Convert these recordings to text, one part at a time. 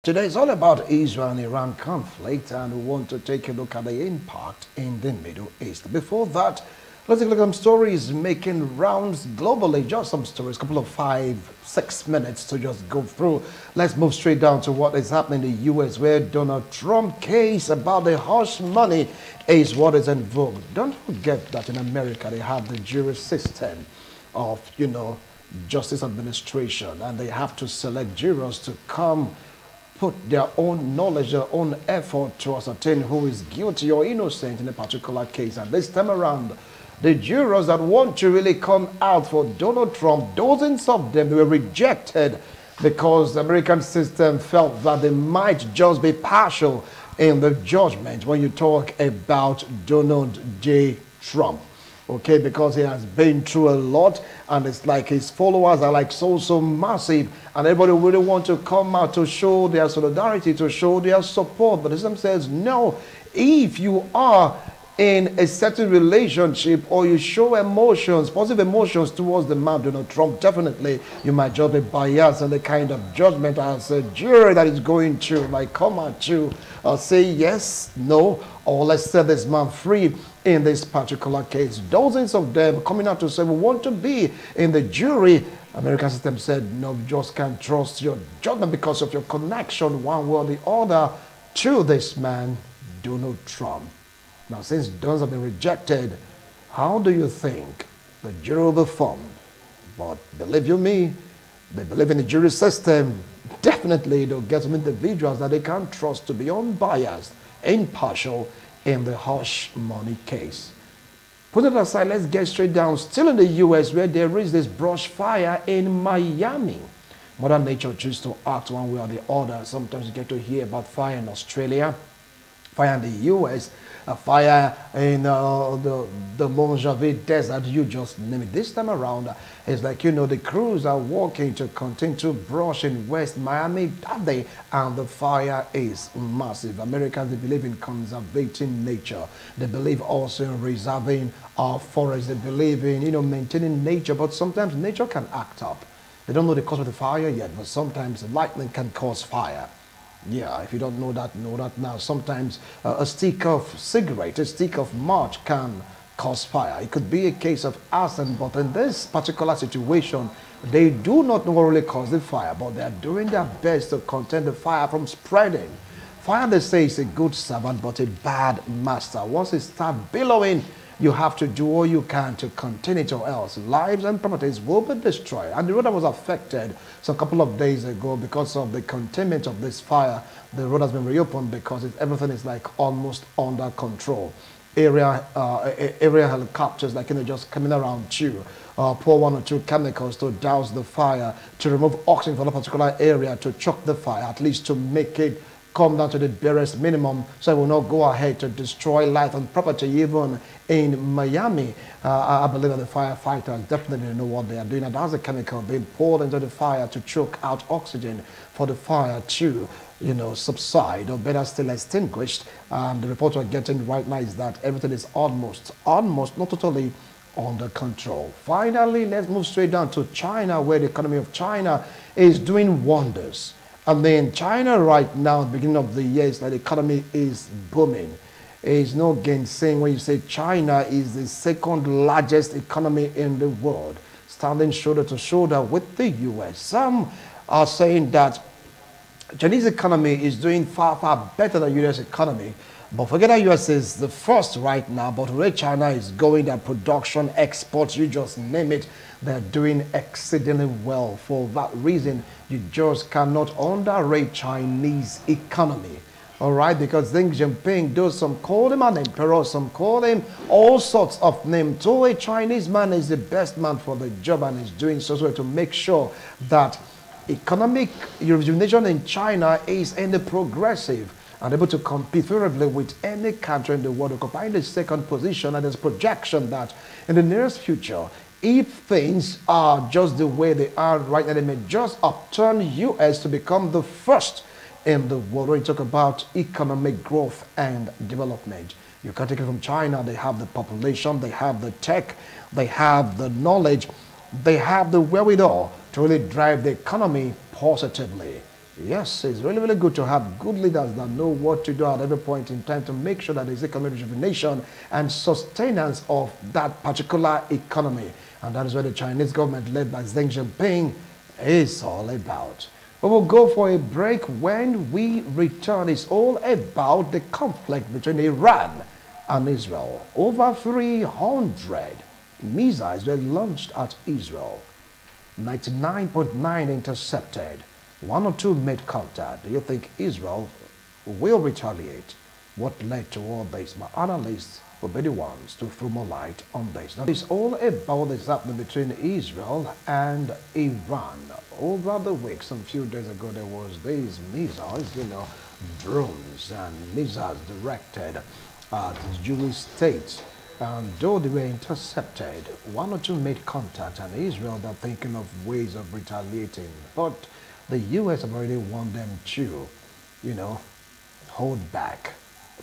Today is all about Israel and Iran conflict, and we want to take a look at the impact in the Middle East. Before that, let's take a look at some stories making rounds globally. Just some stories, a couple of 5-6 minutes to just go through. Let's move straight down to what is happening in the U.S., where Donald Trump case about the hush money is what is in vogue. Don't forget that in America they have the jury system of, justice administration, and they have to select jurors to come put their own knowledge, their own effort to ascertain who is guilty or innocent in a particular case. And this time around, the jurors that want to really come out for Donald Trump, dozens of them were rejected because the American system felt that they might just be partial in the judgment when you talk about Donald J. Trump. Okay, because he has been through a lot, and it's like his followers are like so massive, and everybody really want to come out to show their solidarity, to show their support. But the system says, no, if you are in a certain relationship or you show emotions, positive emotions towards the man Donald Trump, definitely you might just be biased in the kind of judgment as a jury that is going to like come at you or say yes, no, or let's set this man free. In this particular case, dozens of them coming out to say we want to be in the jury. American system said no, you just can't trust your judgment because of your connection one way or the other to this man Donald Trump. Now, since those have been rejected, how do you think the jury will be formed? But believe you me, they believe in the jury system. Definitely they'll get some individuals that they can't trust to be unbiased, impartial in the hush money case. Put it aside, let's get straight down. Still in the U.S., where there is this brush fire in Miami. Mother Nature chooses to act one way or the other. Sometimes you get to hear about fire in Australia, fire in the U.S., a fire in the Mojave Desert, you just name it. This time around, it's like, the crews are working to contain to brush in West Miami that day, and the fire is massive. Americans, they believe in conserving nature. They believe also in reserving our forests. They believe in, maintaining nature, but sometimes nature can act up. They don't know the cause of the fire yet, but sometimes lightning can cause fire. Yeah, if you don't know that now. Sometimes a stick of cigarette, a stick of match can cause fire. It could be a case of arson, but in this particular situation, they do not know what really caused the fire, but they are doing their best to contain the fire from spreading. Fire, they say, is a good servant, but a bad master. Once it starts billowing, you have to do all you can to contain it, or else lives and properties will be destroyed. And the road that was affected a couple of days ago because of the containment of this fire, the road has been reopened because everything is like almost under control. Area helicopters just coming around you, pour 1 or 2 chemicals to douse the fire, to remove oxygen from a particular area, to choke the fire, at least to make it come down to the barest minimum, so it will not go ahead to destroy life and property. Even in Miami, I believe that the firefighters definitely know what they are doing, and there's a chemical being poured into the fire to choke out oxygen for the fire to subside, or better still extinguished. The report we're getting right now is that everything is almost not totally under control. Finally, let's move straight down to China, where the economy of China is doing wonders. And then China right now, at the beginning of the year, it's like the economy is booming. It's no gainsaying when you say China is the second largest economy in the world, standing shoulder to shoulder with the U.S. Some are saying that Chinese economy is doing far better than U.S. economy. But forget that U.S. is the first right now, but where China is going, their production, exports, you just name it, they're doing exceedingly well. For that reason, you just cannot underrate Chinese economy. All right, because Xi Jinping does, some call him an emperor, some call him all sorts of names. So a Chinese man is the best man for the job, and is doing so to make sure that economic rejuvenation in China is in the progressive and able to compete favorably with any country in the world, occupying the second position. And there's projection that in the nearest future, if things are just the way they are right now, they may just upturn U.S. to become the first in the world when you talk about economic growth and development. You can't take it from China. They have the population, they have the tech, they have the knowledge, they have the wherewithal to really drive the economy positively. Yes, it's really, really good to have good leaders that know what to do at every point in time to make sure that there is economic rejuvenation and sustenance of that particular economy. And that is what the Chinese government led by Xi Jinping is all about. We will go for a break. When we return, it's all about the conflict between Iran and Israel. Over 300 missiles were launched at Israel. 99.9 intercepted. 1 or 2 made contact. Do you think Israel will retaliate? What led to all this? My analysts will be the ones to throw more light on this. Now, it's all about this happening between Israel and Iran. Over the week, some few days ago, there was these missiles, drones and missiles directed at the Jewish state. And though they were intercepted, 1 or 2 made contact, and Israel, they're thinking of ways of retaliating. But the U.S. have already warned them to, hold back,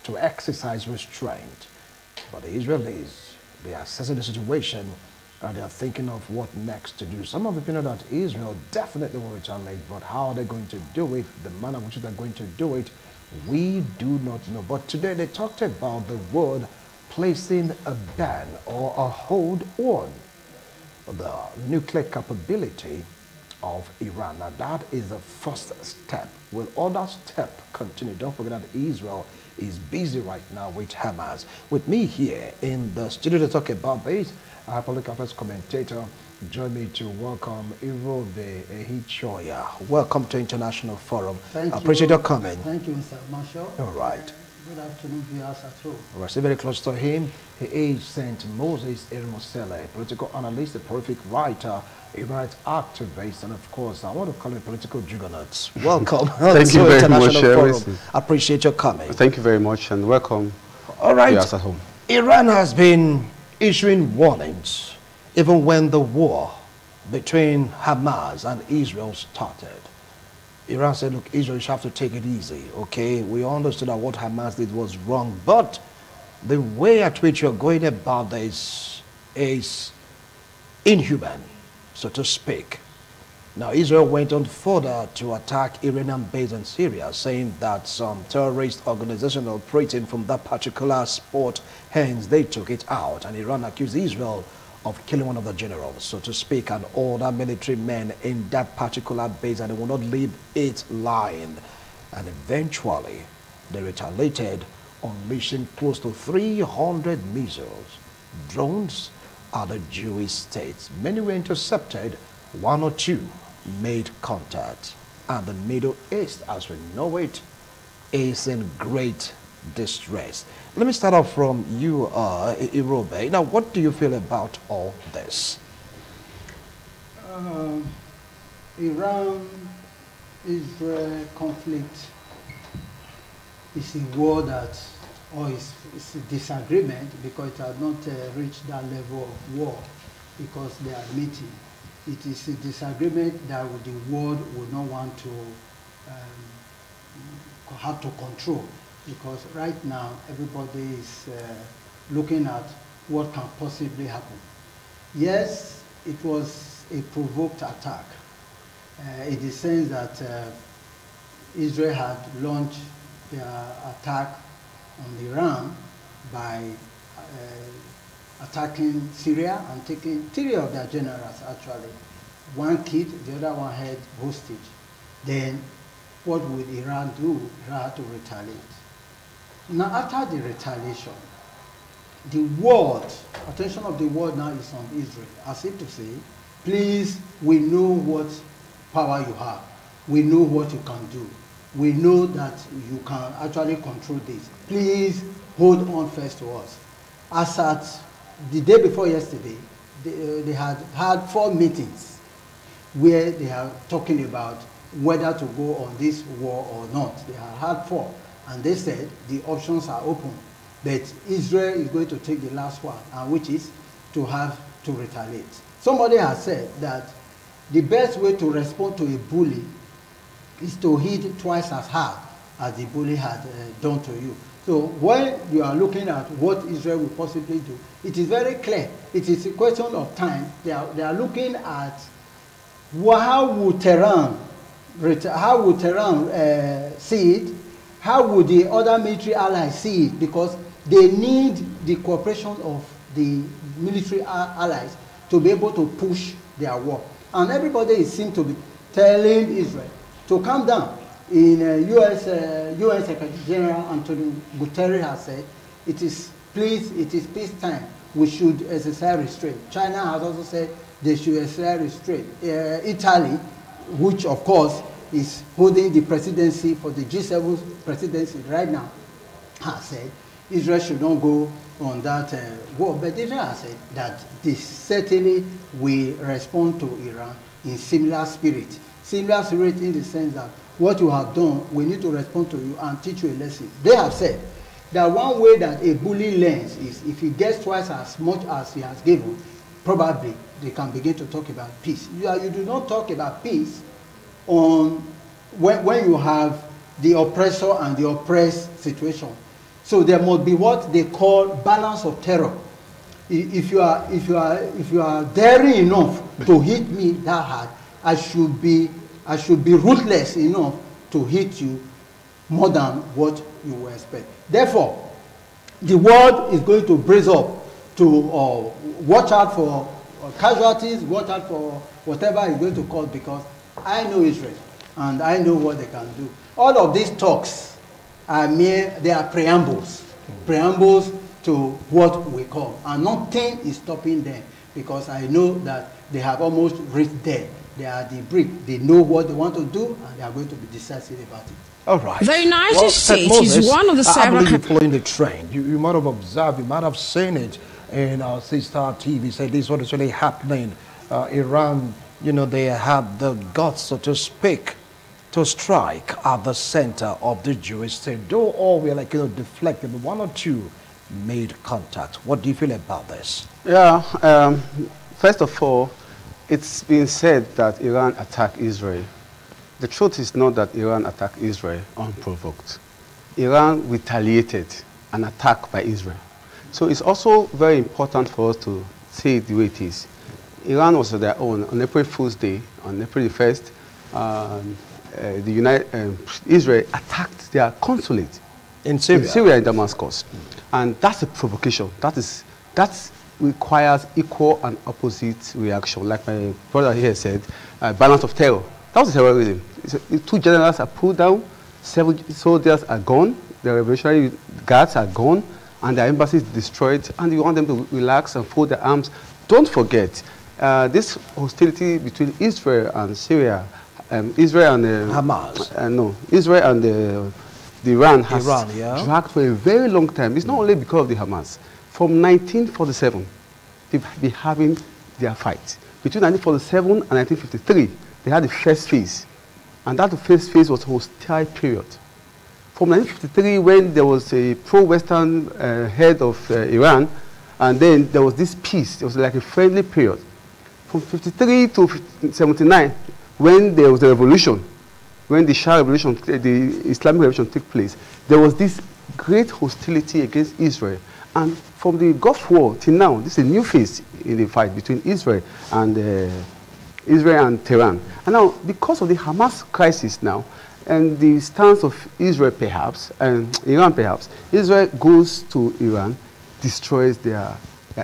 to exercise restraint. But the Israelis, they are assessing the situation and they are thinking of what next to do. Some of the people know that Israel definitely will retaliate, but how are they going to do it, the manner in which they're going to do it, we do not know. But today they talked about the word placing a ban or a hold on the nuclear capability of Iran. Now that is the first step. Will other step continue? Don't forget that Israel is busy right now with Hamas. With me here in the studio to talk about this, our political affairs commentator, join me to welcome Irobe Ehichoya. Welcome to International Forum. Thank you. Appreciate your comment. Thank you, Mr. Marshall. All right. Good afternoon, viewers at home. We're still very close to him. He is St. Moses Erimosele, political analyst, a prolific writer, a rights activist, and of course, I want to call him political juggernaut. Welcome. Thank you very much, Forum. Appreciate your comment. Thank you very much, and welcome. All right. Viewers at home. Iran has been issuing warnings even when the war between Hamas and Israel started. Iran said, look, Israel, you have to take it easy, okay? We understood that what Hamas did was wrong, but the way at which you're going about this is inhuman, so to speak. Now, Israel went on further to attack Iranian base in Syria, saying that some terrorist organizations operating from that particular spot, hence they took it out, and Iran accused Israel of killing one of the generals, so to speak, and all the military men in that particular base, and they will not leave it lying. And eventually, they retaliated, unleashing close to 300 missiles, drones at the Jewish states. Many were intercepted, 1 or 2 made contact. And the Middle East, as we know it, is in great distress. Let me start off from you, Irobe. Now, what do you feel about all this? Iran-Israel conflict is a war that, or it's a disagreement because it has not reached that level of war because they are meeting. It is a disagreement that the world would not want to have to control, because right now everybody is looking at what can possibly happen. Yes, it was a provoked attack in the sense that Israel had launched their attack on Iran by attacking Syria and taking 3 of their generals, actually. 1 killed, the other 1 held hostage. Then what would Iran do? Iran had to retaliate. Now, after the retaliation, the world, attention of the world now is on Israel, as if to say, please, we know what power you have. We know what you can do. We know that you can actually control this. Please hold on first to us. As at the day before yesterday, they had had 4 meetings where they are talking about whether to go on this war or not. They have had 4. And they said the options are open, but Israel is going to take the last one, and which is to have to retaliate. Somebody has said that the best way to respond to a bully is to hit twice as hard as the bully had done to you. So when you are looking at what Israel will possibly do, it is very clear. It is a question of time. They are looking at how will Tehran Tehran see it? How would the other military allies see it? Because they need the cooperation of the military allies to be able to push their war. And everybody seems to be telling Israel to calm down. In UN Secretary General Antonio Guterres has said, it is peacetime. We should exercise restraint. China has also said they should exercise restraint. Italy, which of course is holding the presidency for the G7 presidency right now, has said Israel should not go on that war. But Israel has said that this certainly will respond to Iran in similar spirit. Similar spirit in the sense that what you have done, we need to respond to you and teach you a lesson. They have said that one way that a bully learns is if he gets twice as much as he has given, probably they can begin to talk about peace. You do not talk about peace on when you have the oppressor and the oppressed situation. So there must be what they call balance of terror. If you are daring enough to hit me that hard, I should be ruthless enough to hit you more than what you will expect. Therefore, the world is going to brace up to watch out for casualties, watch out for whatever is going to cause, because I know Israel and I know what they can do. All of these talks are they are preambles to what we come, and nothing is stopping them, because I know that they have almost reached there. They are the brick. They know what they want to do, and they are going to be decisive about it. All right. The United States Moses, is one of the I believe several... you're following the trend. You might have observed, you might have seen it in our sister TV. Say this is what is really happening. Iran, they have the guts, so to speak, to strike at the center of the Jewish state. Though all we are deflected, but one or two made contact. What do you feel about this? Yeah, first of all, it's been said that Iran attacked Israel. The truth is not that Iran attacked Israel unprovoked. Iran retaliated an attack by Israel. So it's also very important for us to say it the way it is. Iran was on their own. On April Fool's Day, on April the 1st, Israel attacked their consulate in Syria, in Damascus. And that's a provocation. That requires equal and opposite reaction. Like my brother here said, balance of terror. That was terrorism. Two generals are pulled down, 7 soldiers are gone, the revolutionary guards are gone, and their embassy is destroyed, and you want them to relax and fold their arms. Don't forget, this hostility between Israel and Syria, Israel and Hamas. Israel and Iran has dragged for a very long time. It's not only because of the Hamas. From 1947, they've been having their fight. Between 1947 and 1953, they had the first phase. And that first phase was a hostile period. From 1953, when there was a pro-Western head of Iran, and then there was this peace. It was like a friendly period. From 53 to 79, when there was a revolution, when the Shah revolution, the Islamic revolution took place, there was this great hostility against Israel. And from the Gulf War till now, this is a new phase in the fight between Israel and Tehran. And now, because of the Hamas crisis now, and the stance of Israel perhaps, and Iran perhaps, Israel goes to Iran, destroys their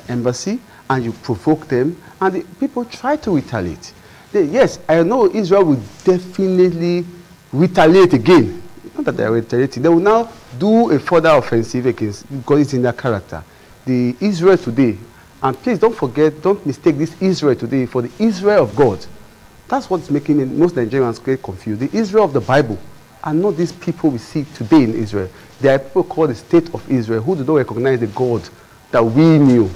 embassy, and you provoke them, and the people try to retaliate. Yes, I know Israel will definitely retaliate again. Not that they are retaliating. They will now do a further offensive against, because it's in their character. The Israel today, and please don't forget, don't mistake this Israel today for the Israel of God. That's what's making most Nigerians get confused. The Israel of the Bible are not these people we see today in Israel. There are people called the State of Israel who do not recognize the God that we knew.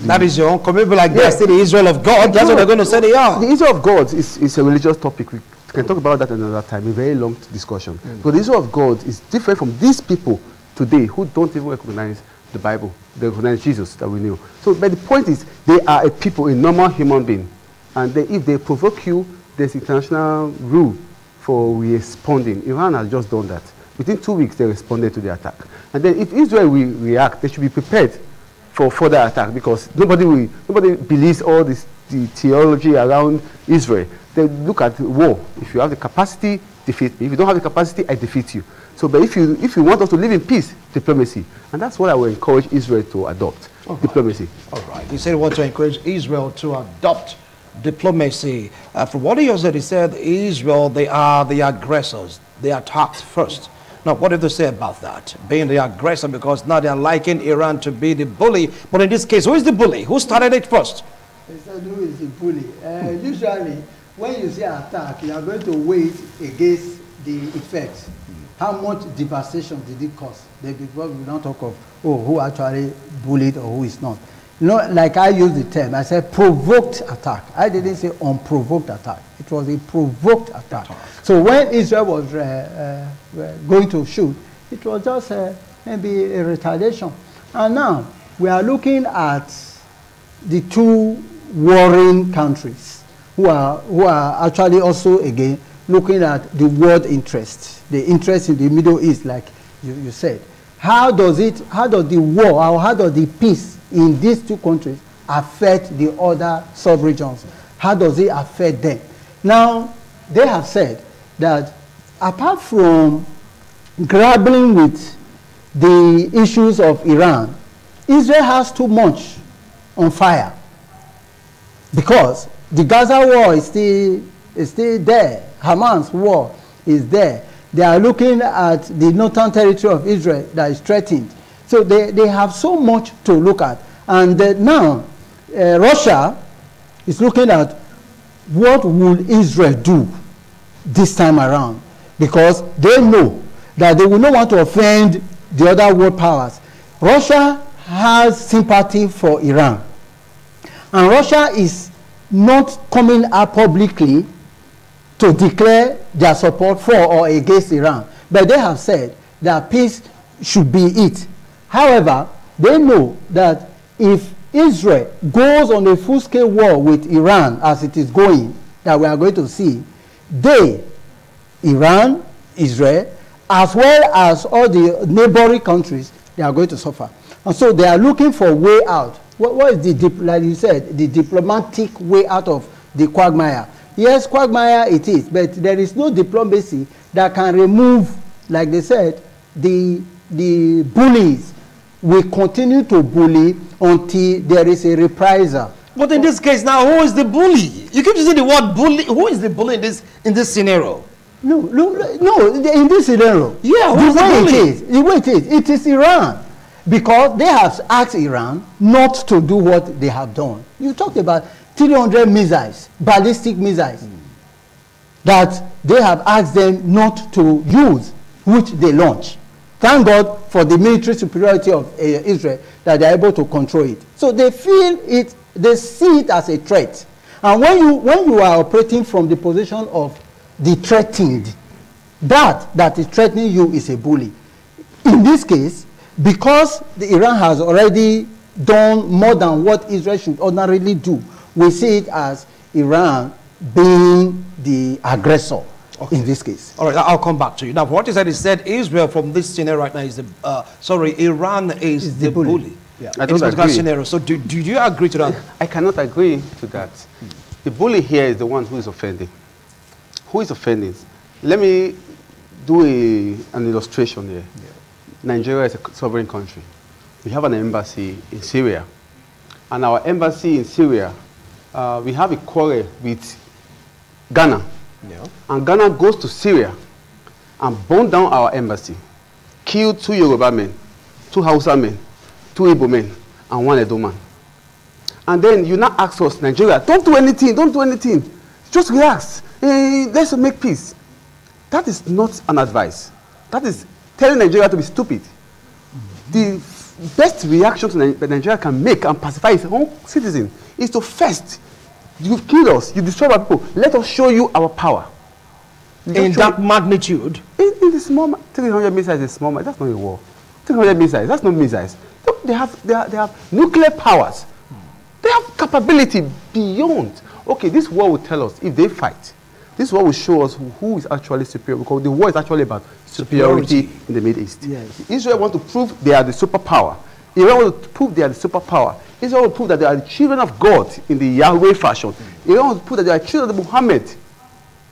That is your own commitment, like they're still the Israel of God. That's what they're going to say they are. The Israel of God is a religious topic. We can talk about that another time, a very long discussion. But the Israel of God is different from these people today who don't even recognize the Bible. They recognize Jesus that we knew. So, but the point is, they are a people, a normal human being. And if they provoke you, there's international rule for responding. Iran has just done that. Within 2 weeks, they responded to the attack. And then if Israel will react, they should be prepared for further attack, because nobody believes all these the theology around Israel. They look at war. If you have the capacity, defeat me. If you don't have the capacity, I defeat you. So, but if you want us to live in peace, diplomacy. And that's what I will encourage Israel to adopt, diplomacy. All right. He said he wants to encourage Israel to adopt diplomacy. From what he said, Israel, they are the aggressors. They attacked first. Now, what did they say about that? Being the aggressor, because now they are liking Iran to be the bully. But in this case, who is the bully? Who started it first? They said, who is the bully? Usually, when you say attack, you are going to weigh against the effects. How much devastation did it cause? Because we don't talk of, who actually bullied or who is not. You know, like I used the term, I said provoked attack. I didn't say unprovoked attack. It was a provoked attack. So when Israel was going to shoot, it was just maybe a retaliation. And now we are looking at the two warring countries who are actually also again looking at the world interest, the interest in the Middle East, like you said. How does the war or how does the peace in these two countries affect the other sub-regions? How does it affect them? Now, they have said that apart from grappling with the issues of Iran, Israel has too much on fire because the Gaza war is still there. Hamas war is there. They are looking at the northern territory of Israel that is threatened. So they have so much to look at. And now Russia is looking at what will Israel do this time around, because they know that they will not want to offend the other world powers. Russia has sympathy for Iran. And Russia is not coming out publicly to declare their support for or against Iran. But they have said that peace should be it. However, they know that if Israel goes on a full-scale war with Iran as it is going, that we are going to see, Iran, Israel, as well as all the neighboring countries, they are going to suffer. And so they are looking for a way out. What is like you said, the diplomatic way out of the quagmire? Yes, quagmire it is, but there is no diplomacy that can remove, like they said, the bullies will continue to bully until there is a reprisal. But in this case now, who is the bully? You keep using the word bully. Who is the bully in this scenario? No, in this scenario, yeah, the way it is Iran. Because they have asked Iran not to do what they have done. You talked about 300 missiles, ballistic missiles, that they have asked them not to use, which they launch. Thank God for the military superiority of Israel that they are able to control it. So they feel it, they see it as a threat. And when you are operating from the position of the threatened, that is threatening you is a bully. In this case, because Iran has already done more than what Israel should ordinarily do, we see it as Iran being the aggressor in this case. All right, I'll come back to you. Now, what you said is Israel from this scenario right now is Iran is the bully. Yeah. I don't agree. Scenario. So do you agree to that? I cannot agree to that. The bully here is the one who is offending. Who is offending? Let me do an illustration here. Yeah. Nigeria is a sovereign country. We have an embassy in Syria. And our embassy in Syria, we have a quarrel with Ghana. Yeah. And Ghana goes to Syria and burn down our embassy, kill 2 Yoruba men, 2 Hausa men, 2 Igbo men, and 1 Edo man. And then you now ask us, Nigeria, don't do anything, don't do anything. Just relax. Hey, let's make peace. That is not an advice. That is telling Nigeria to be stupid. The best reaction that Nigeria can make and pacify its own citizens is to first, you've killed us, you destroyed our people, let us show you our power. In that magnitude? In the small, 300 missiles is small, that's not a war. 300 missiles, that's not missiles. They have nuclear powers. They have capability beyond. Okay, this war will tell us if they fight. This war will show us who is actually superior, because the war is actually about superiority in the Middle East. Yes. Israel wants to prove they are the superpower. Iran want to prove they are the superpower. Israel want to prove that they are the children of God in the Yahweh fashion. Iran want to prove that they are children of Muhammad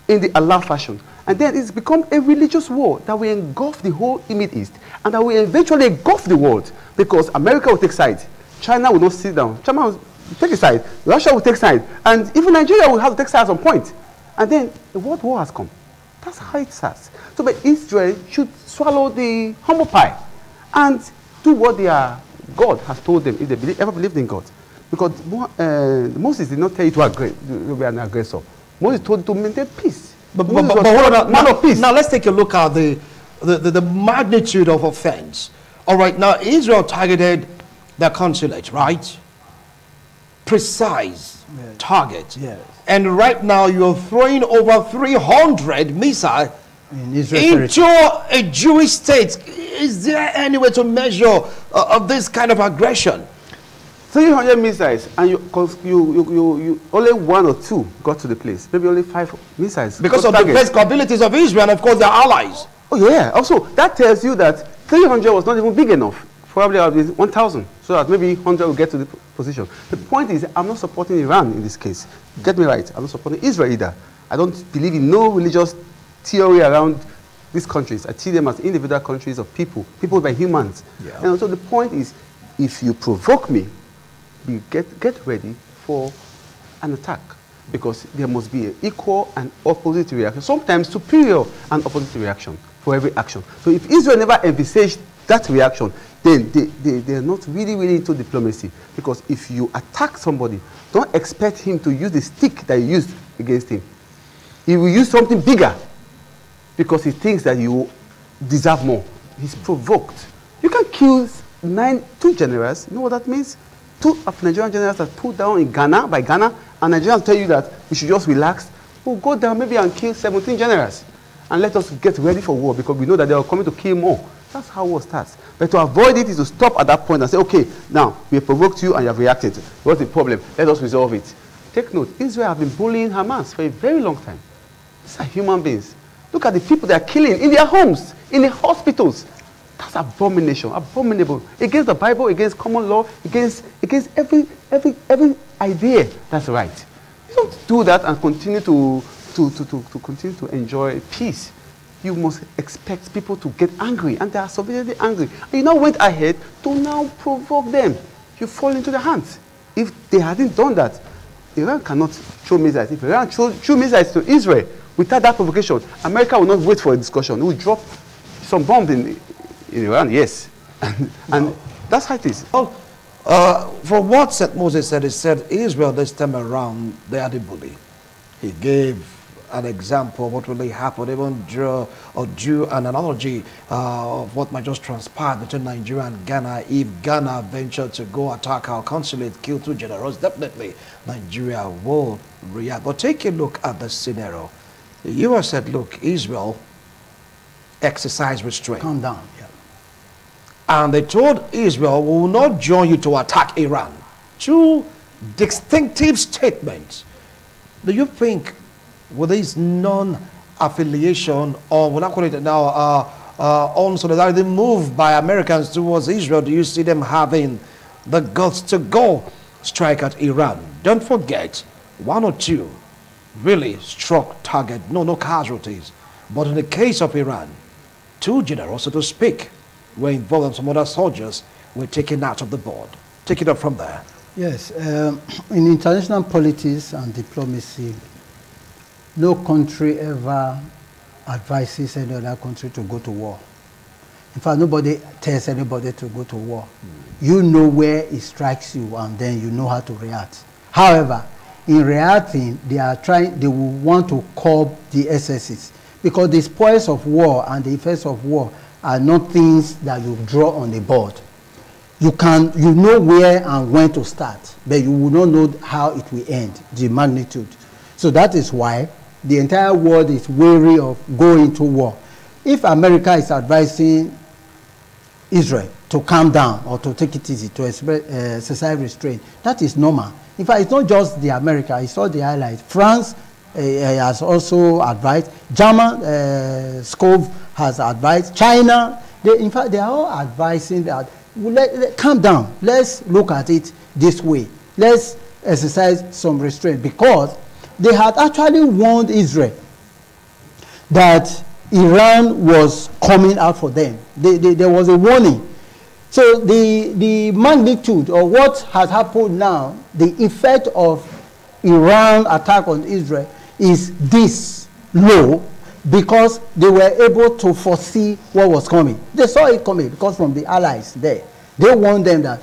in the Allah fashion. And then it's become a religious war that will engulf the whole Middle East and that will eventually engulf the world, because America will take sides. China will not sit down. China will take a side. Russia will take side. And even Nigeria will have to take sides at some point. And then the world war has come. That's how it starts. So but Israel should swallow the humble pie and do what their God has told them if they ever believed in God. Because Moses did not tell you to be an aggressor. Moses told you to maintain peace. But hold on. Now let's take a look at the magnitude of offense. All right, now Israel targeted their consulate, right? Precise target. Yes. And right now you're throwing over 300 missiles into a Jewish state. Is there any way to measure of this kind of aggression? 300 missiles, and you only 1 or 2 got to the place. Maybe only 5 missiles. Because of the best capabilities of Israel and of course their allies. Oh yeah. Also, that tells you that 300 was not even big enough. Probably I'll be 1,000, so that maybe 100 will get to the position. The point is, I'm not supporting Iran in this case. Get me right. I'm not supporting Israel either. I don't believe in no religious theory around these countries. I see them as individual countries of people by humans. Yeah. And so the point is, if you provoke me, you get ready for an attack, because there must be an equal and opposite reaction, sometimes superior and opposite reaction for every action. So if Israel never envisaged that reaction, then they are not really into diplomacy. Because if you attack somebody, don't expect him to use the stick that you used against him. He will use something bigger because he thinks that you deserve more. He's provoked. You can kill 2 generals. You know what that means? 2 of Nigerian generals that put down in Ghana, by Ghana, and Nigerians tell you that you should just relax. We'll go down maybe and kill 17 generals. And let us get ready for war, because we know that they are coming to kill more. That's how war starts. But to avoid it is to stop at that point and say, okay, now we have provoked you and you have reacted. What's the problem? Let us resolve it. Take note, Israel have been bullying Hamas for a very long time. These are human beings. Look at the people they are killing in their homes, in the hospitals. That's abomination, abominable. Against the Bible, against common law, against every idea that's right. You don't do that and continue to continue to enjoy peace. You must expect people to get angry, and they are sufficiently angry. And you now went ahead to now provoke them. You fall into their hands. If they hadn't done that, Iran cannot throw missiles. If Iran threw missiles to Israel without that provocation, America will not wait for a discussion. It will drop some bombs in Iran, yes. and that's how it is. Well, from what St. Moses said, he said Israel this time around, they are the bully. He gave an example of what really happened, even drew an analogy of what might just transpire between Nigeria and Ghana. If Ghana ventured to go attack our consulate, kill 2 generals, definitely Nigeria will react. But take a look at the scenario. The US said, look, Israel, exercise restraint. Calm down. Yeah. And they told Israel, we will not join you to attack Iran. 2 distinctive statements. Do you think with this non-affiliation, or we're not calling it now, on solidarity move by Americans towards Israel, do you see them having the guts to go strike at Iran? Don't forget, 1 or 2 really struck target, no casualties. But in the case of Iran, 2 generals, so to speak, were involved, and some other soldiers were taken out of the board. Take it up from there. Yes, in international politics and diplomacy, no country ever advises any other country to go to war. In fact, nobody tells anybody to go to war. You know where it strikes you, and then you know how to react. However, in reacting, they will want to curb the excesses, because the spoils of war and the effects of war are not things that you draw on the board. You know where and when to start, but you will not know how it will end, the magnitude. So that is why the entire world is wary of going to war. If America is advising Israel to calm down or to take it easy, to exercise restraint, that is normal. In fact, it's not just the America, it's all the allies. France has also advised, German, Skov has advised, China, in fact, they are all advising that calm down. Let's look at it this way. Let's exercise some restraint, because they had actually warned Israel that Iran was coming out for them. There was a warning. So the magnitude of what has happened now, the effect of Iran attack on Israel is this low, because they were able to foresee what was coming. They saw it coming because from the allies there, they warned them that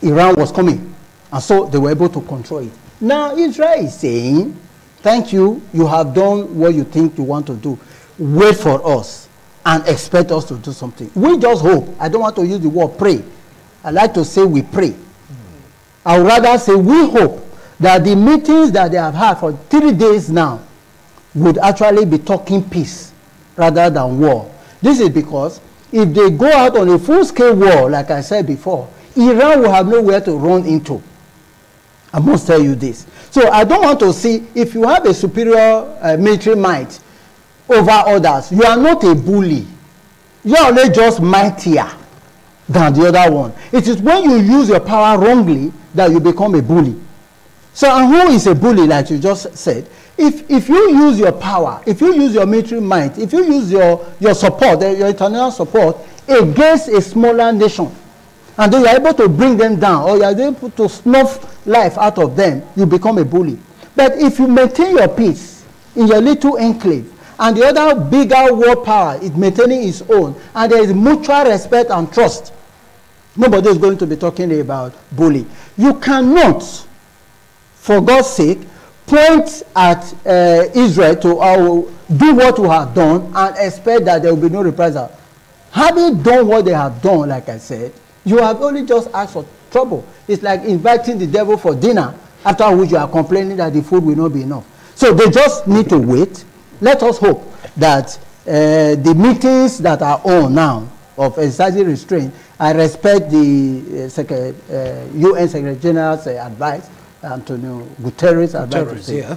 Iran was coming, and so they were able to control it. Now Israel is saying, thank you, you have done what you think you want to do. Wait for us and expect us to do something. We just hope. I don't want to use the word pray. I like to say we pray. I would rather say we hope that the meetings that they have had for 3 days now would actually be talking peace rather than war. This is because if they go out on a full-scale war, like I said before, Iran will have nowhere to run into. I must tell you this. So I don't want to see, if you have a superior military might over others, you are not a bully. You are only just mightier than the other one. It is when you use your power wrongly that you become a bully. So, and who is a bully, like you just said? If you use your power, if you use your military might, if you use your support, your international support against a smaller nation, and then you are able to bring them down, or you are able to snuff life out of them, you become a bully. But if you maintain your peace in your little enclave, and the other bigger world power is maintaining its own, and there is mutual respect and trust, nobody is going to be talking about bully. You cannot, for God's sake, point at Israel to do what you have done and expect that there will be no reprisal. Having done what they have done, like I said, you have only just asked for trouble. It's like inviting the devil for dinner, after which you are complaining that the food will not be enough. So they just need to wait. Let us hope that the meetings that are on now of exercising restraint, I respect the UN Secretary General's advice, Antonio Guterres' advice, yeah.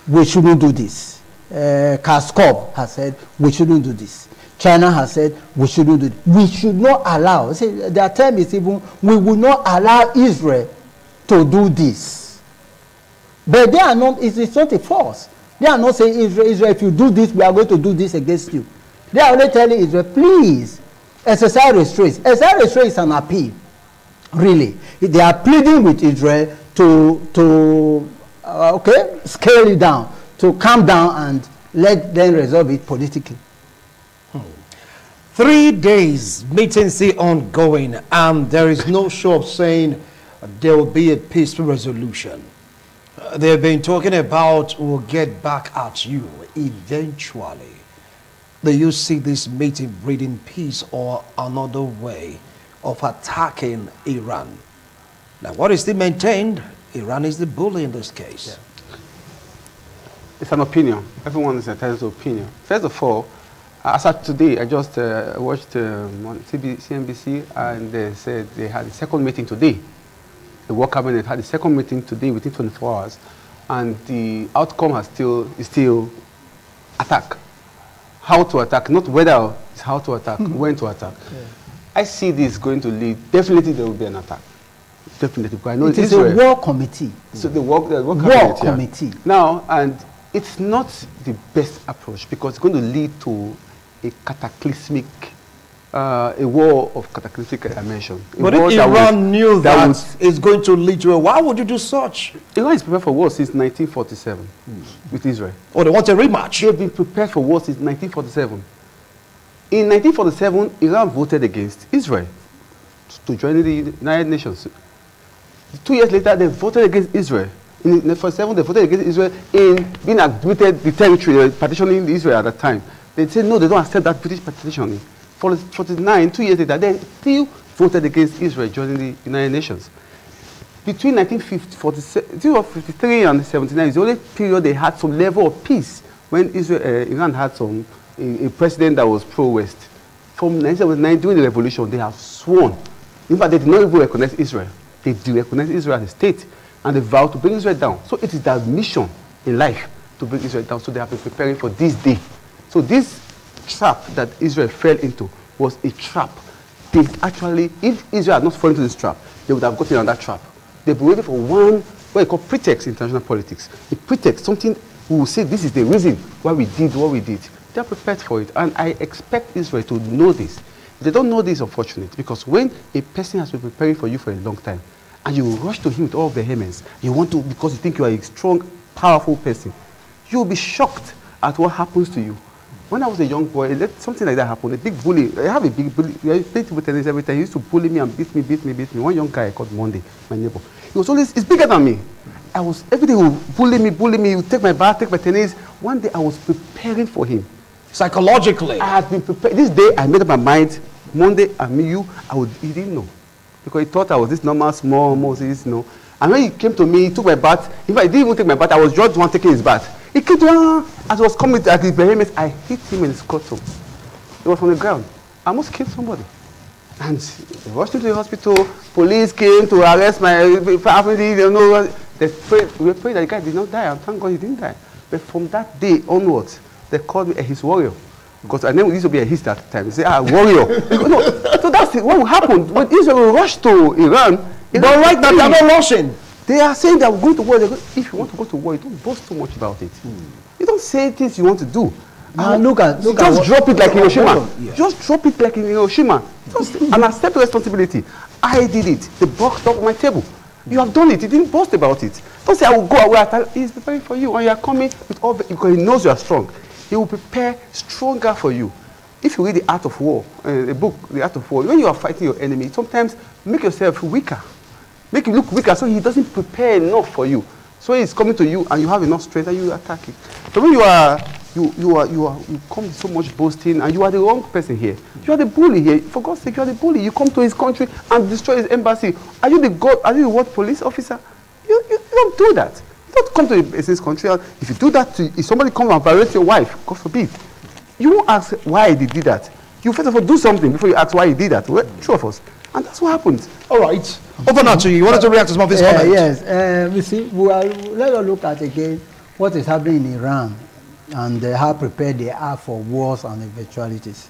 We shouldn't do this. Kaskov has said we shouldn't do this. China has said we shouldn't do it. We should not allow, see, their term is even, we will not allow Israel to do this. But they are not, it's not a force. They are not saying, Israel, if you do this, we are going to do this against you. They are only telling Israel, please, exercise restraint. Exercise restraint is an appeal, really. They are pleading with Israel to scale it down, to calm down and let them resolve it politically. 3 days, meeting still ongoing, and there is no show of saying there will be a peaceful resolution. They've been talking about we'll get back at you eventually. Do you see this meeting breeding peace or another way of attacking Iran? Now, what is still maintained? Iran is the bully in this case. Yeah. It's an opinion. Everyone is entitled to opinion. First of all, as of today, I just watched on CNBC, and they said they had a second meeting today. The World Cabinet had a second meeting today within 24 hours, and the outcome is still attack. How to attack, not whether it's how to attack, when to attack. Yeah. I see this going to lead, definitely there will be an attack. Definitely, because I know it is a war committee. So the war committee. Yeah. Now, and it's not the best approach, because it's going to lead to a cataclysmic, a war of cataclysmic dimension. But if Iran knew that it's going to lead to a, why would you do such? Iran is prepared for war since 1947 with Israel. Oh, they want a rematch? They've been prepared for war since 1947. In 1947, Iran voted against Israel to join the United Nations. 2 years later, they voted against Israel. In 1947, they voted against Israel in being admitted the territory, partitioning Israel at that time. They said, no, they don't accept that British partitioning. For 49, 2 years later, they still voted against Israel joining the United Nations. Between 1953 and 79 is the only period they had some level of peace, when Iran had a president that was pro-West. From 1979, during the revolution, they have sworn. In fact, they did not even recognize Israel. They do recognize Israel as a state, and they vowed to bring Israel down. So it is their mission in life to bring Israel down, so they have been preparing for this day. So this trap that Israel fell into was a trap they actually, if Israel had not fallen into this trap, they would have gotten on that trap. They've been waiting for one, what you call pretext in international politics. A pretext, something we will say this is the reason why we did what we did. They're prepared for it, and I expect Israel to know this. If they don't know this, unfortunate, because when a person has been preparing for you for a long time, and you rush to him with all vehemence, you want to, because you think you are a strong, powerful person, you will be shocked at what happens to you. When I was a young boy, something like that happened. A big bully. I have a big bully. I played table tennis every time. He used to bully me and beat me. One young guy called Monday, my neighbor. He was always, he's bigger than me. Every day he would bully me. He would take my bat, take my tennis. One day I was preparing for him. Psychologically. I had been prepared. This day I made up my mind. Monday, he didn't know. Because he thought I was this normal, small Moses, you know. And when he came to me, he took my bat. In fact, he didn't even take my bat. I was just the one taking his bat. He came to as I was coming at his behemoth, I hit him in his scrotum. He was on the ground. I almost killed somebody. And they rushed him to the hospital. Police came to arrest my family. We prayed that the guy did not die. And thank God he didn't die. But from that day onwards, they called me a his warrior. Because I never used to be a his at the time. They say, warrior. No, so that's it. What happened when Israel rushed to Iran. But right now, they're not rushing. They are saying that we're going to war. If you want to go to war, you don't boast too much about it. You don't say things you want to do. Just drop it like Hiroshima. Yeah. Just drop it like in Hiroshima. And accept the responsibility. I did it. The box top of my table. You have done it. You didn't boast about it. Don't say I will go away. He's preparing for you, and you are coming with all because he knows you are strong. He will prepare stronger for you. If you read The Art of War, a book, The Art of War, when you are fighting your enemy, sometimes make yourself weaker. Make him look weaker so he doesn't prepare enough for you. So he's coming to you and you have enough strength and you attack it. So when you come with so much boasting and you are the wrong person here. You are the bully here. For God's sake, you are the bully. You come to his country and destroy his embassy. Are you the God? Are you the what police officer? You don't do that. You don't come to his country. And if you do that, if somebody comes and violates your wife, God forbid, you won't ask why they did that. You first of all do something before you ask why he did that. Well, two of us. And that's what happened. All right. Over now to you. You wanted to react to some of his comments? Yes. We see, let us look at again what is happening in Iran and how prepared they are for wars and eventualities.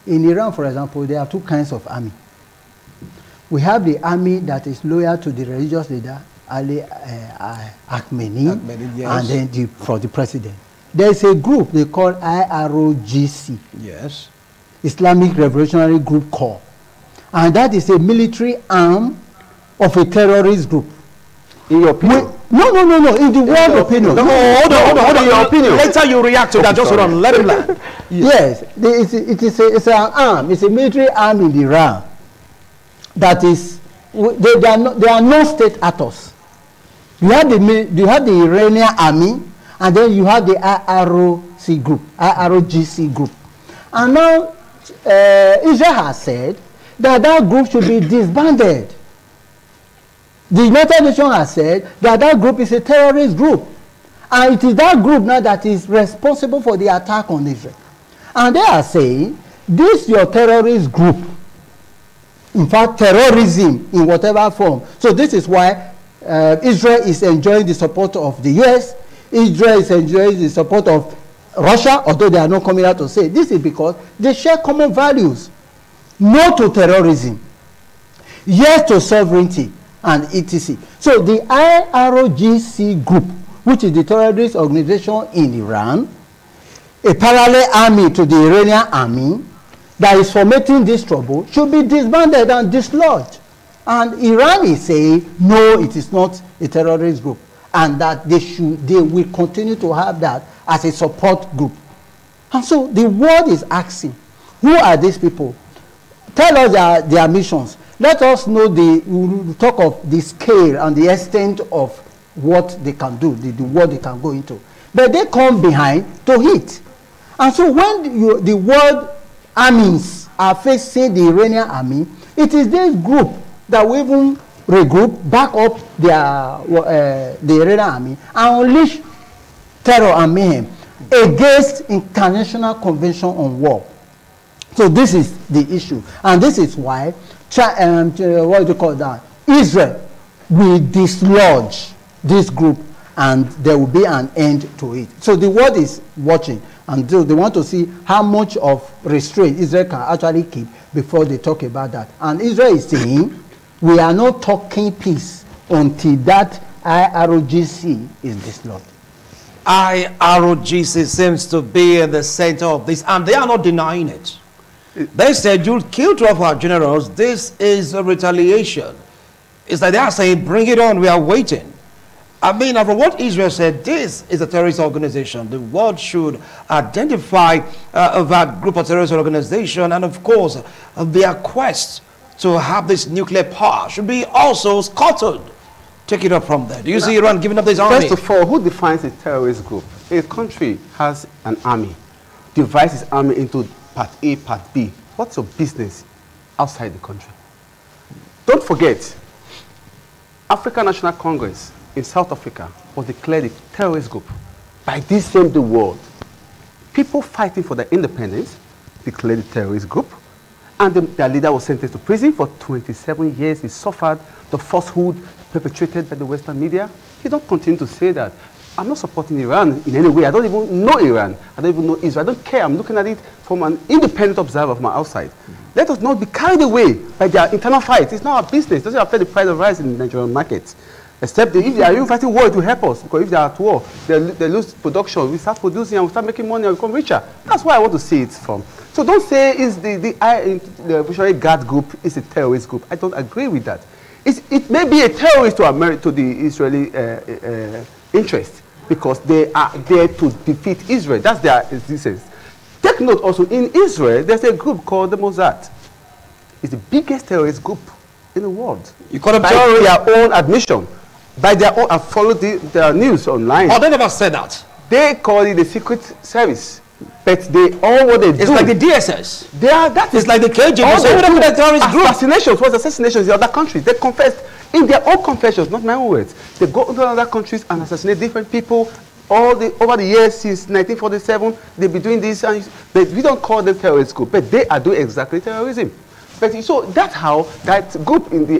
In Iran, for example, there are two kinds of army. We have the army that is loyal to the religious leader, Ali Khamenei, yes. And then for the president. There is a group they call IRGC. Yes. Islamic Revolutionary Group Corps. And that is a military arm of a terrorist group. In your opinion? No. In the world opinion. No, hold on. In your opinion. Later you react to that. Just hold on. Let him land. Yes. It's an arm. It's a military arm in Iran. That is, they are no state actors. You have the Iranian army, and then you have the IRGC group. And now Israel has said that group should be disbanded. The United Nations has said that group is a terrorist group. And it is that group now that is responsible for the attack on Israel. And they are saying, this your terrorist group, in fact, terrorism in whatever form. So this is why Israel is enjoying the support of the US. Israel is enjoying the support of Russia, although they are not coming out to say. This is because they share common values. No to terrorism, yes to sovereignty, and etc. So the IRGC group, which is the terrorist organization in Iran, a parallel army to the Iranian army that is fomenting this trouble, should be disbanded and dislodged. And Iran is saying, no, it is not a terrorist group, and that they will continue to have that as a support group. And so the world is asking, who are these people? Tell us their missions. Let us know we'll talk of the scale and the extent of what they can do, the world they can go into. But they come behind to hit. And so when the world armies are facing the Iranian army, it is this group that will even regroup, back up the Iranian army, and unleash terror and mayhem against International Convention on War. So this is the issue, and this is why what do you call that? Israel will dislodge this group and there will be an end to it. So the world is watching, and so they want to see how much of restraint Israel can actually keep before they talk about that. And Israel is saying, we are not talking peace until that IRGC is dislodged. IRGC seems to be in the center of this, and they are not denying it. They said, you killed 2 of our generals. This is a retaliation. It's like they are saying, bring it on, we are waiting. I mean, from what Israel said, this is a terrorist organization. The world should identify that group of terrorist organization, and of course, their quest to have this nuclear power should be also scuttled. Take it up from there. Do you see Iran giving up this army? First of all, who defines a terrorist group? A country has an army, divides its army into part A, part B. What's your business outside the country? Don't forget, African National Congress in South Africa was declared a terrorist group by this same the world. People fighting for their independence declared a terrorist group, and their leader was sentenced to prison for 27 years. He suffered the falsehood perpetrated by the Western media. You don't continue to say that. I'm not supporting Iran in any way. I don't even know Iran. I don't even know Israel. I don't care. I'm looking at it from an independent observer from outside. Let us not be carried away by their internal fight. It's not our business. It doesn't affect the price of rice in the Nigerian market. Except if they are fighting war, it will help us. Because if they are at war, they lose production. We start producing and we start making money and we become richer. That's why I want to see it from. So don't say it's the Revolutionary Guard group is a terrorist group. I don't agree with that. It may be a terrorist to the Israeli interest, because they are there to defeat Israel. That's their existence. Take note also, in Israel, there's a group called the Mossad. It's the biggest terrorist group in the world. You call them terrorists? By their own admission. By their own, I've followed their news online. Oh, they never said that. They call it the Secret Service. But what they do. It's like the DSS. That is like the KGB. So even the terrorist group. Assassinations was assassinations in other countries. They confessed in their own confessions, not my own words. They go into other countries and assassinate different people. Over the years since 1947, they've been doing this, and we don't call them terrorist group, but they are doing exactly terrorism. But so that's how that group in the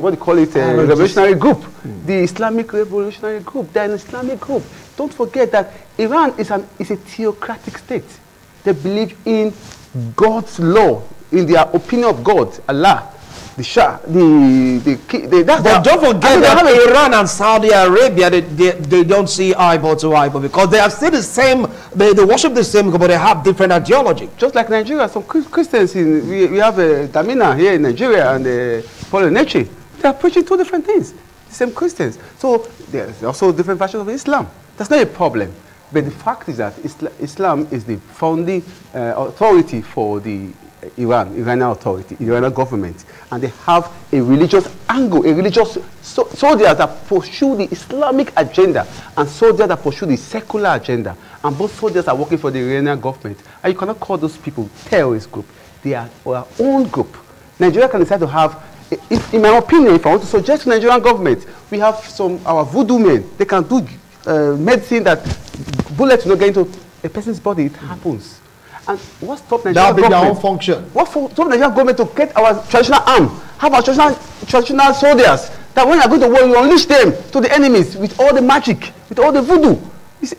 what do you call it, revolutionary group, the Islamic Revolutionary Group, they're an Islamic group. Don't forget that Iran is a theocratic state. They believe in God's law, in their opinion of God, Allah, the Shah, but don't forget that Iran and Saudi Arabia, they don't see eyeball to eyeball, because they are still the same, they worship the same, but they have different ideology. Just like Nigeria, some Christians, we have Damina here in Nigeria and Paul Neche. They are preaching 2 different things, the same Christians. So there's also different versions of Islam. That's not a problem. But the fact is that Islam is the founding authority for the Iranian authority, Iranian government, and they have a religious angle, a religious soldiers that pursue the Islamic agenda and soldiers that pursue the secular agenda, and both soldiers are working for the Iranian government. And you cannot call those people terrorist group. They are our own group. Nigeria can decide to have, in my opinion, if I want to suggest to the Nigerian government, we have our voodoo men. They can do medicine that bullets will not get into a person's body. It happens. And what stopped Nigerian government? Their own function. What stopped Nigerian government to get our traditional arm, have our traditional soldiers, that when you are going to war, you unleash them to the enemies with all the magic, with all the voodoo.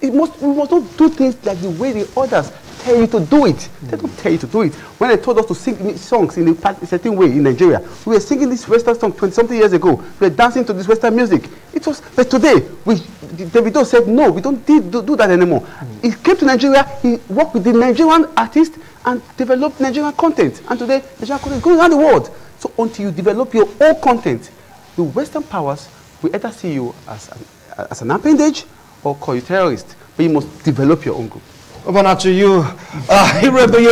We must not do things like the way the others tell you to do it. They don't tell you to do it. When they told us to sing songs in a certain way in Nigeria, we were singing this Western song 20-something years ago. We were dancing to this Western music. But today, Davido said, no, we don't do that anymore. He came to Nigeria, he worked with the Nigerian artists and developed Nigerian content. And today, Nigerian content is going around the world. So until you develop your own content, the Western powers will either see you as an appendage or call you terrorist. But you must develop your own group. Over now to you. You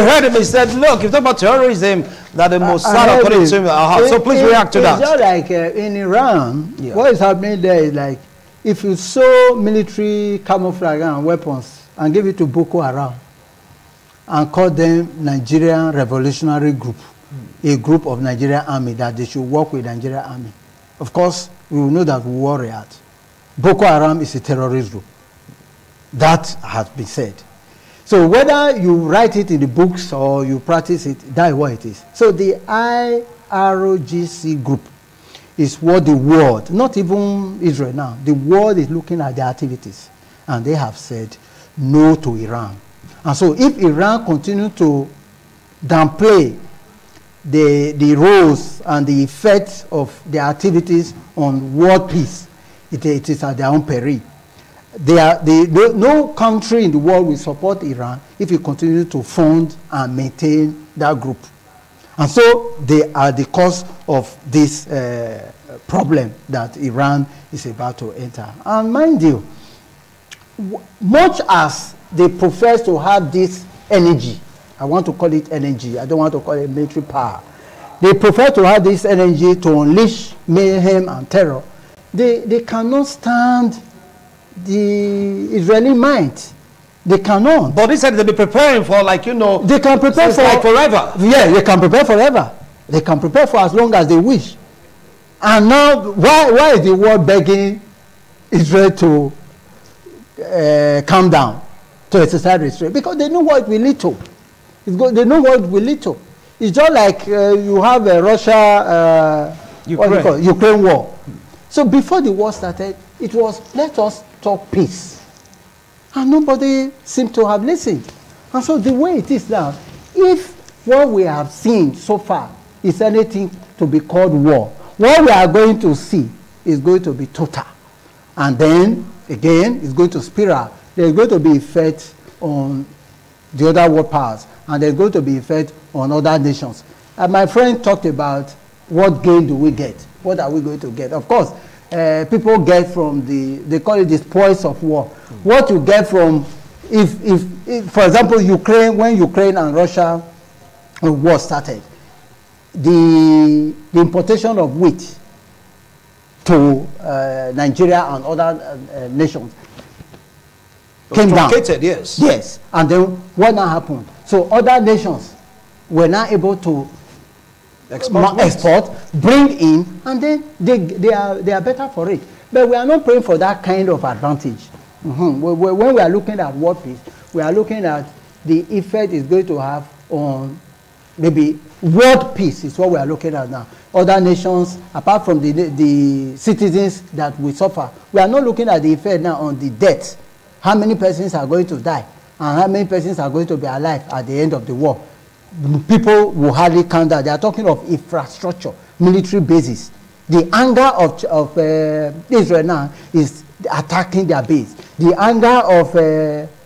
heard him. He said, look, if you talk about terrorism, that the Mossad, according to him, so please react to that. It's just like in Iran, what is happening there is like, if you sew military camouflage and weapons and give it to Boko Haram and call them Nigerian Revolutionary Group, a group of Nigerian army, that they should work with Nigerian army, of course, we will know that we worry at. Boko Haram is a terrorist group. That has been said. So whether you write it in the books or you practice it, that is what it is. So the IRGC group is what the world, not even Israel now, the world is looking at their activities. And they have said no to Iran. And so if Iran continue to downplay the roles and the effects of their activities on world peace, it is at their own peril. No country in the world will support Iran if it continues to fund and maintain that group. And so they are the cause of this problem that Iran is about to enter. And mind you, much as they profess to have this energy, I want to call it energy, I don't want to call it military power. They prefer to have this energy to unleash mayhem and terror. They cannot stand the Israeli might. They cannot. But they said they'll be preparing for, like, you know, they can prepare for like forever. Yeah, they can prepare forever. They can prepare for as long as they wish. And now, why is the world begging Israel to calm down, to exercise restraint? Because they know what it will lead to. They know what it will lead to. It's just like you have a Ukraine war. So before the war started, it was, let us talk peace. And nobody seemed to have listened. And so the way it is now, if what we have seen so far is anything to be called war, what we are going to see is going to be total. And then, again, it's going to spiral. There's going to be effect on the other world powers, and there's going to be effect on other nations. And my friend talked about what gain do we get? What are we going to get? Of course, people get from they call it the spoils of war. What you get from, if for example, Ukraine, when Ukraine and Russia war started, the importation of wheat to Nigeria and other nations came down. Yes. Yes. And then what now happened? So other nations were now able to export, bring in, and then they are better for it. But we are not praying for that kind of advantage. When we are looking at world peace, we are looking at the effect it's going to have on maybe world peace is what we are looking at now. Other nations, apart from the citizens that will suffer, we are not looking at the effect now on the death. How many persons are going to die, and how many persons are going to be alive at the end of the war? People will hardly count that. They are talking of infrastructure, military bases. The anger of Israel now is attacking their base. The anger of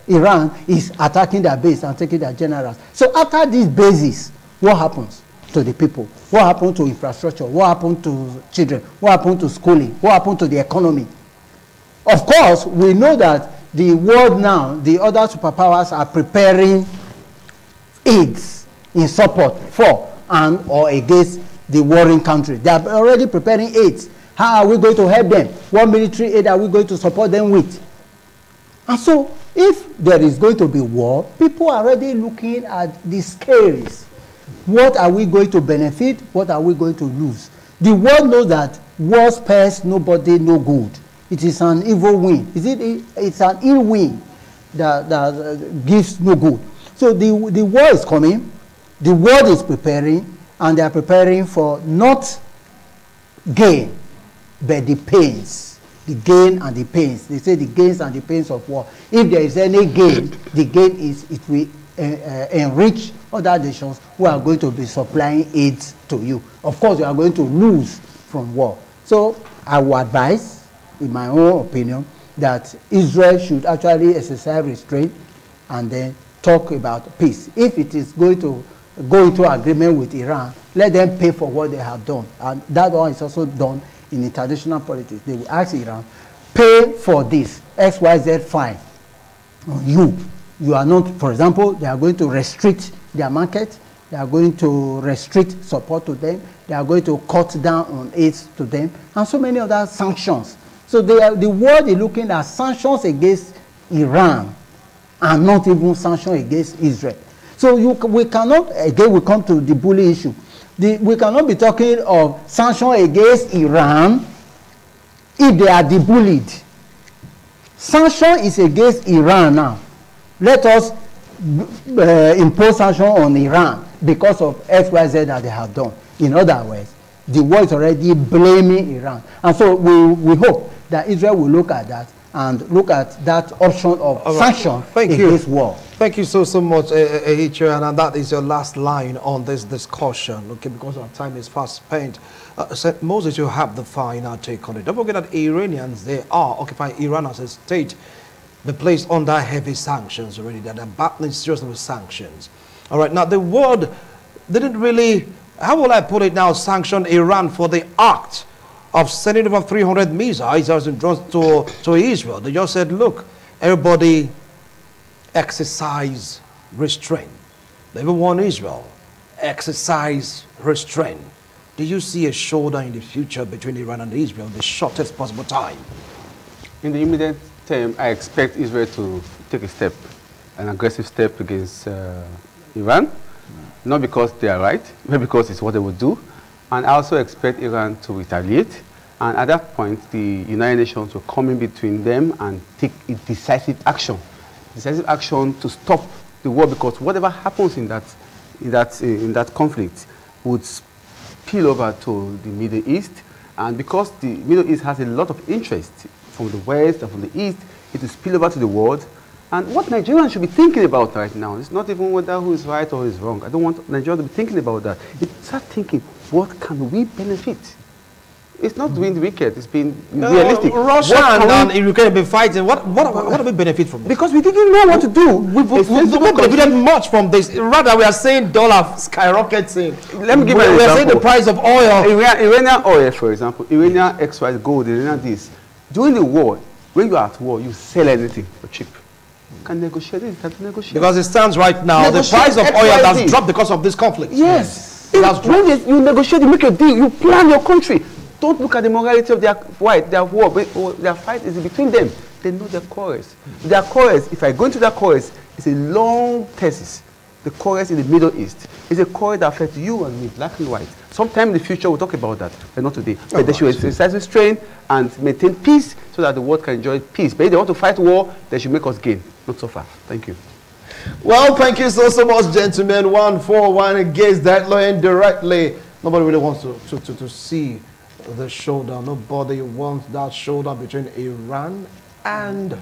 Iran is attacking their base and taking their generals. So after these bases, what happens to the people? What happened to infrastructure? What happened to children? What happened to schooling? What happened to the economy? Of course, we know that the world now, the other superpowers are preparing aids in support for and or against the warring country. They are already preparing aids. How are we going to help them? What military aid are we going to support them with? And so, if there is going to be war, people are already looking at the scales. What are we going to benefit? What are we going to lose? The world knows that war spares nobody no good. It is an evil wind. It's an ill wind that gives no good. So the war is coming. The world is preparing, and they are preparing for not gain, but the pains. The gain and the pains. They say the gains and the pains of war. If there is any gain, the gain is it will enrich other nations who are going to be supplying aid to you. Of course, you are going to lose from war. So I would advise, in my own opinion, that Israel should actually exercise restraint and then talk about peace. If it is going to go into agreement with Iran, let them pay for what they have done. And that one is also done in international politics. They will ask Iran, pay for this, XYZ fine on you. You are not, for example, they are going to restrict their market. They are going to restrict support to them. They are going to cut down on aid to them, and so many other sanctions. So the world is looking at sanctions against Iran and not even sanctions against Israel. So we cannot, again, we come to the bully issue. We cannot be talking of sanctions against Iran if they are debullied. Sanction is against Iran now. Let us impose sanctions on Iran because of XYZ that they have done. In other words, the world is already blaming Iran. And so we hope that Israel will look at that and look at that option of sanction against war. Thank you so much, Ehiche, and that is your last line on this discussion, okay, because our time is fast spent. St. Moses, you have the final take on it. Don't forget that Iranians, they are occupying Iran as a state. They're placed under heavy sanctions already. They're battling seriously with sanctions. All right, now the world didn't really, how will I put it now, sanction Iran for the act of sending over 300 missiles and drones to Israel. They just said, look, everybody exercise restraint. They even want Israel, exercise restraint. Do you see a showdown in the future between Iran and Israel in the shortest possible time? In the immediate term, I expect Israel to take a step, an aggressive step against Iran, not because they are right, but because it's what they would do. And I also expect Iran to retaliate. And at that point, the United Nations will come in between them and take a decisive action to stop the war, because whatever happens in that conflict would spill over to the Middle East. And because the Middle East has a lot of interest from the West and from the East, it will spill over to the world. And what Nigerians should be thinking about right now, it's not even whether who is right or who is wrong. I don't want Nigerians to be thinking about that. Start thinking, what can we benefit? It's not doing the wicked, it's being realistic. Russia and Ukraine have been fighting. What do we benefit from this? Because we didn't know what to do. We don't benefit much from this. Rather, we are saying dollar skyrocketing. Let me give you an example. We are saying the price of oil. Iranian oil, for example, Iranian XY gold, Iranian this. During the war, when you are at war, you sell anything for cheap. You can negotiate it, you can negotiate. Because it stands right now, the price of oil has dropped because of this conflict. Yes. When you negotiate, you make a deal, you plan your country. Don't look at the morality of their fight. Their war, their fight is between them. They know their chorus. Their chorus, if I go into their chorus, it's a long thesis. The chorus in the Middle East is a chorus that affects you and me, black and white. Sometime in the future, we'll talk about that, but not today. But they should exercise restraint and maintain peace so that the world can enjoy peace. But if they want to fight war, they should make us gain, not suffer. Thank you. Well, thank you so much, gentlemen. 141 against that law indirectly. Nobody really wants to see the showdown. Nobody wants that showdown between Iran and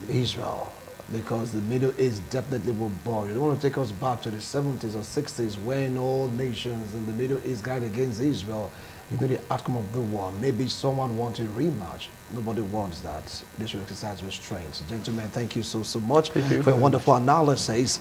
Israel, because the Middle East definitely will bore. You don't want to take us back to the 70s or 60s when all nations in the Middle East guide against Israel. You know the outcome of the war. Maybe someone wants a rematch. Nobody wants that. They should exercise restraints. Gentlemen, thank you so much for your wonderful analysis.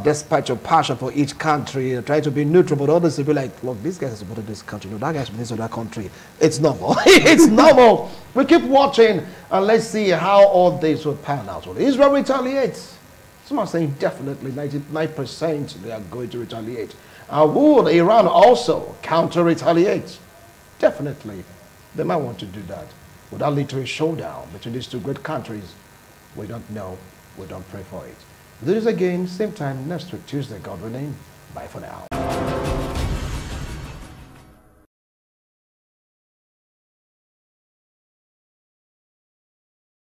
Despite your passion for each country, try to be neutral, but others will be like, look, this guy is supporting this country. No, that guy is supporting that country. It's normal. It's normal. We keep watching and let's see how all this will pan out. Will Israel retaliates? Some are saying definitely 99% they are going to retaliate. Will Iran also counter-retaliate? Definitely. They might want to do that. Would that lead to a showdown between these two great countries? We don't know. We don't pray for it. We'll do this again, same time next week, Tuesday, God willing. Bye for now.